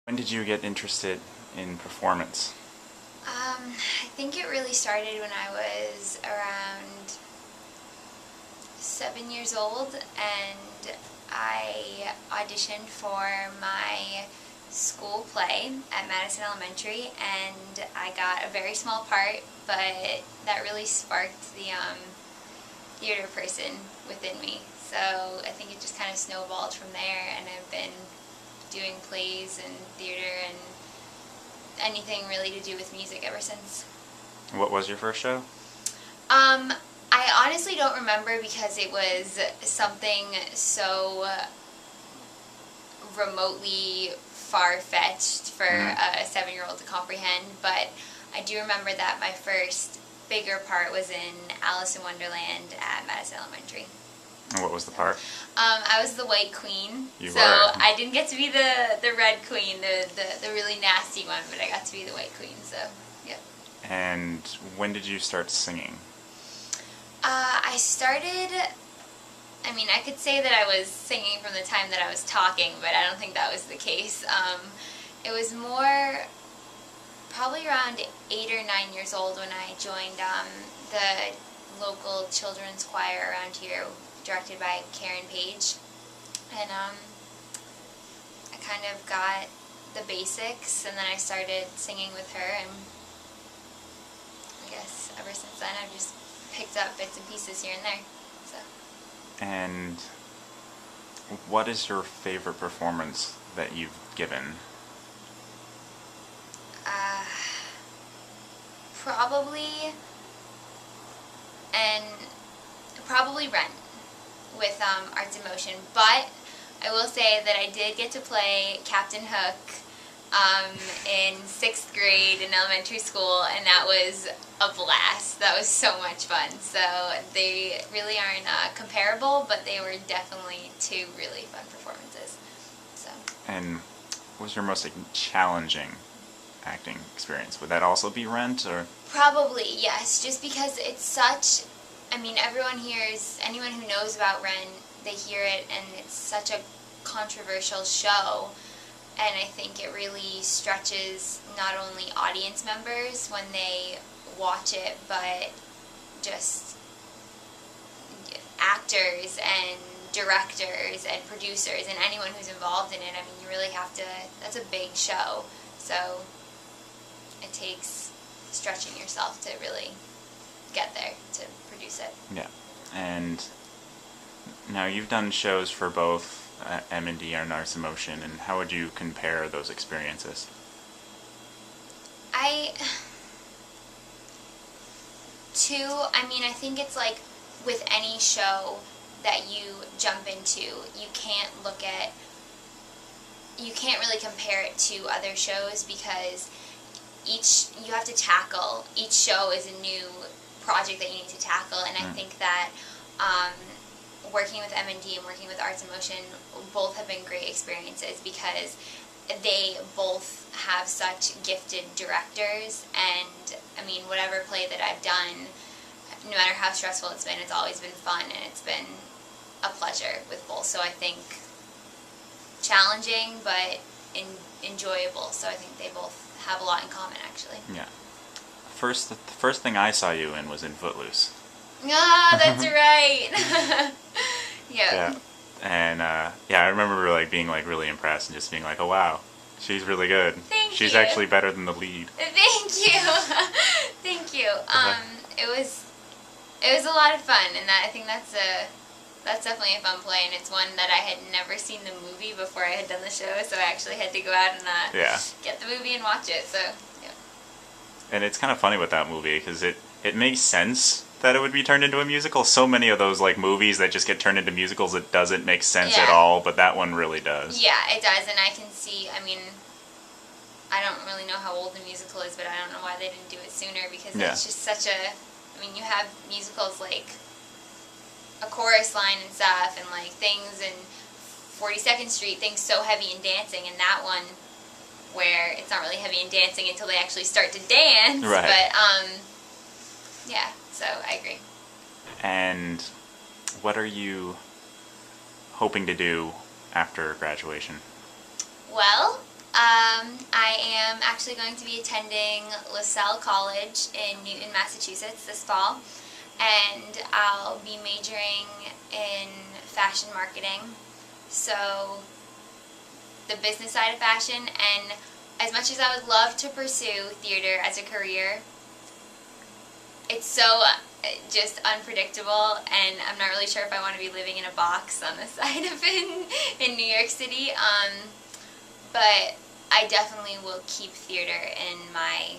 When did you get interested in performance? I think it really started when I was around 7 years old, and I auditioned for my school play at Madison Elementary, and I got a very small part, but that really sparked the theater person within me. So I think it just kind of snowballed from there, and I've been doing plays and theater and anything really to do with music ever since. What was your first show? I honestly don't remember because it was something so remotely far-fetched for a 7-year-old to comprehend, but I do remember that my first bigger part was in Alice in Wonderland at Madison Elementary. And what was the part? I was the White Queen. You so were. I didn't get to be the Red Queen, the really nasty one, but I got to be the White Queen, so, yep. And when did you start singing? I started, I mean, I could say that I was singing from the time that I was talking, but I don't think that was the case. It was more probably around 8 or 9 years old when I joined the local children's choir around here, directed by Kerr and Page, and I kind of got the basics, and then I started singing with her, and I guess ever since then I've just picked up bits and pieces here and there. So. And what is your favorite performance that you've given? Probably Rent with Arts in Motion, but I will say that I did get to play Captain Hook in 6th grade in elementary school, and that was a blast. That was so much fun. So they really aren't comparable, but they were definitely two really fun performances. So. And what was your most challenging acting experience? Would that also be Rent, or? Probably, yes, just because it's such, I mean, anyone who knows about Rent, they hear it, and it's such a controversial show, and I think it really stretches not only audience members when they watch it, but just actors and directors and producers and anyone who's involved in it. I mean, you really have to, that's a big show, so it takes stretching yourself to really get there to produce it. Yeah. And now you've done shows for both M&D and Arts in Motion, and how would you compare those experiences? I think it's like with any show that you jump into, you can't really compare it to other shows, because you have to tackle, each show is a new project that you need to tackle, and I think that working with M&D and working with Arts in Motion both have been great experiences, because they both have such gifted directors, and I mean, whatever play that I've done, no matter how stressful it's always been fun, and it's been a pleasure with both. So I think challenging but enjoyable, so I think they both have a lot in common, actually. Yeah. The first thing I saw you in was in Footloose. Ah, that's right. Yeah. And I remember like being like really impressed and just being like, oh wow, she's really good. She's actually better than the lead. Thank you. Thank you. It was a lot of fun, and I think that's definitely a fun play, and it's one that I had never seen the movie before I had done the show, so I actually had to go out and get the movie and watch it. So yeah. And it's kind of funny with that movie, because it makes sense that it would be turned into a musical. So many of those like movies that just get turned into musicals, it doesn't make sense at all, but that one really does. Yeah, it does, and I can see, I mean, I don't really know how old the musical is, but I don't know why they didn't do it sooner, because it's just such a, I mean, you have musicals like A Chorus Line and stuff, and like things in 42nd Street, things so heavy in dancing, and that one where it's not really heavy in dancing until they actually start to dance. Right. But yeah, so I agree. And what are you hoping to do after graduation? Well, I am actually going to be attending LaSalle College in Newton, Massachusetts this fall, and I'll be majoring in fashion marketing, so the business side of fashion. And as much as I would love to pursue theater as a career, it's so just unpredictable, and I'm not really sure if I want to be living in a box on the side of it in New York City. But I definitely will keep theater in my,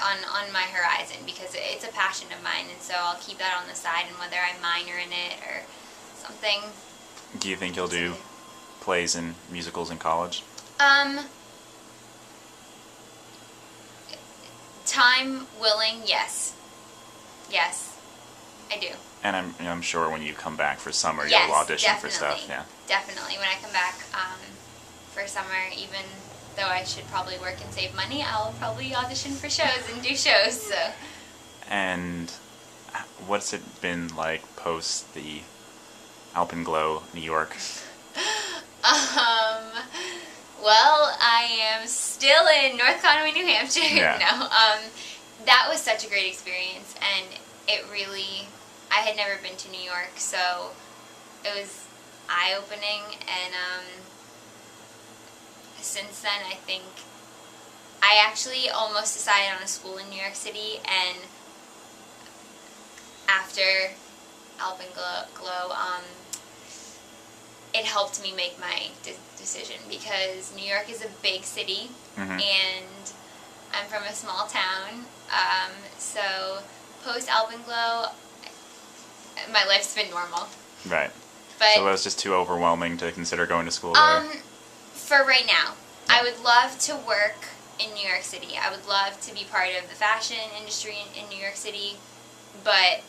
on my horizon, because it's a passion of mine, and so I'll keep that on the side, and whether I minor in it or something. Do you think you'll do plays and musicals in college? Time willing, yes. Yes, I do. And I'm sure when you come back for summer, Yes, you'll audition definitely. for stuff. Yeah. Definitely. When I come back for summer, even though I should probably work and save money, I'll probably audition for shows and do shows. So. And what's it been like post the Alpenglow New York? Well, I am still in North Conway, New Hampshire. Yeah. No. That was such a great experience, and it really, I had never been to New York, so it was eye-opening, and since then I think I actually almost decided on a school in New York City, and after Alpenglow, it helped me make my decision, because New York is a big city, and I'm from a small town, so post Alpenglow, my life's been normal. Right. But so it was just too overwhelming to consider going to school there? For right now. I would love to work in New York City. I would love to be part of the fashion industry in New York City, but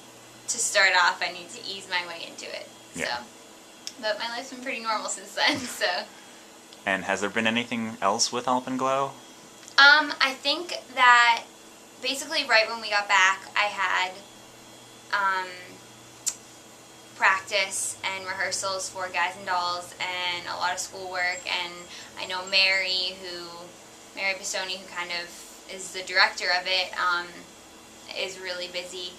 to start off, I need to ease my way into it. Yeah. So, but my life's been pretty normal since then, so. And has there been anything else with Alpenglow? I think that basically right when we got back, I had practice and rehearsals for Guys and Dolls and a lot of schoolwork, and I know Mary Bastoni, who kind of is the director of it, is really busy,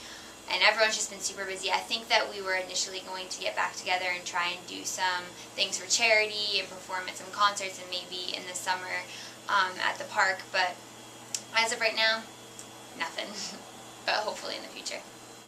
and everyone's just been super busy. I think that we were initially going to get back together and try and do some things for charity and perform at some concerts, and maybe in the summer at the park, but as of right now, nothing. But hopefully in the future.